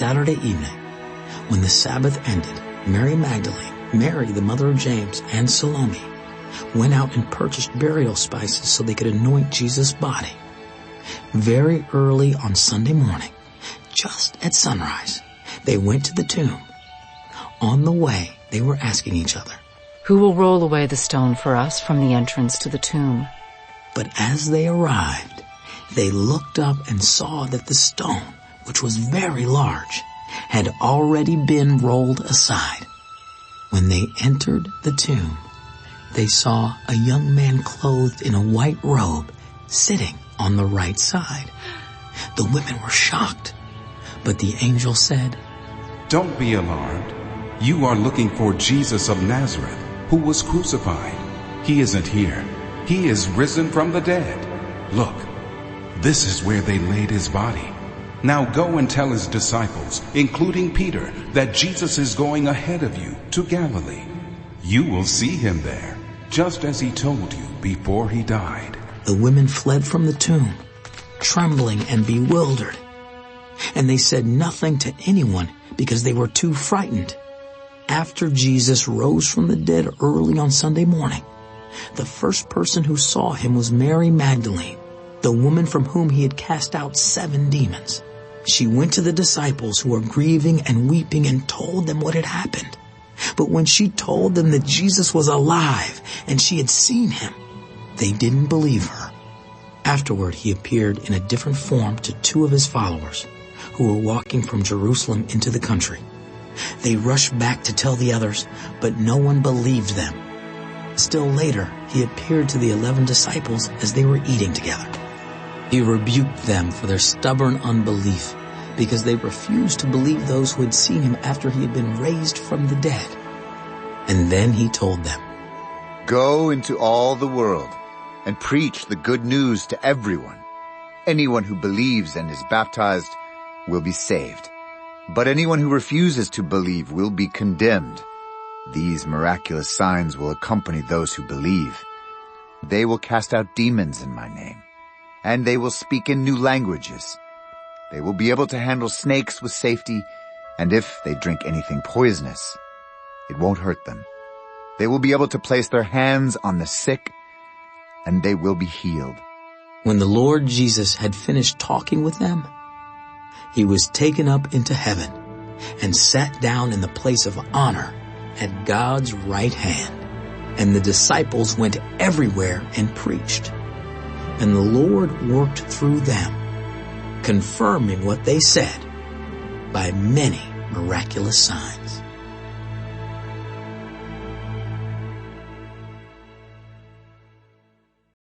Saturday evening, when the Sabbath ended, Mary Magdalene, Mary the mother of James, and Salome went out and purchased burial spices so they could anoint Jesus' body. Very early on Sunday morning, just at sunrise, they went to the tomb. On the way, they were asking each other, "Who will roll away the stone for us from the entrance to the tomb?" But as they arrived, they looked up and saw that the stone, which was very large, had already been rolled aside. When they entered the tomb, they saw a young man clothed in a white robe sitting on the right side. The women were shocked, but the angel said, "Don't be alarmed. You are looking for Jesus of Nazareth, who was crucified. He isn't here. He is risen from the dead. Look, this is where they laid his body. Now go and tell his disciples, including Peter, that Jesus is going ahead of you to Galilee. You will see him there, just as he told you before he died." The women fled from the tomb, trembling and bewildered. And they said nothing to anyone because they were too frightened. After Jesus rose from the dead early on Sunday morning, the first person who saw him was Mary Magdalene, the woman from whom he had cast out 7 demons. She went to the disciples who were grieving and weeping and told them what had happened. But when she told them that Jesus was alive and she had seen him, they didn't believe her. Afterward, he appeared in a different form to 2 of his followers who were walking from Jerusalem into the country. They rushed back to tell the others, but no one believed them. Still later, he appeared to the 11 disciples as they were eating together. He rebuked them for their stubborn unbelief because they refused to believe those who had seen him after he had been raised from the dead. And then he told them, "Go into all the world and preach the good news to everyone. Anyone who believes and is baptized will be saved, but anyone who refuses to believe will be condemned. These miraculous signs will accompany those who believe. They will cast out demons in my name, and they will speak in new languages. They will be able to handle snakes with safety, and if they drink anything poisonous, it won't hurt them. They will be able to place their hands on the sick, and they will be healed." When the Lord Jesus had finished talking with them, he was taken up into heaven and sat down in the place of honor at God's right hand. And the disciples went everywhere and preached. And the Lord worked through them, confirming what they said by many miraculous signs.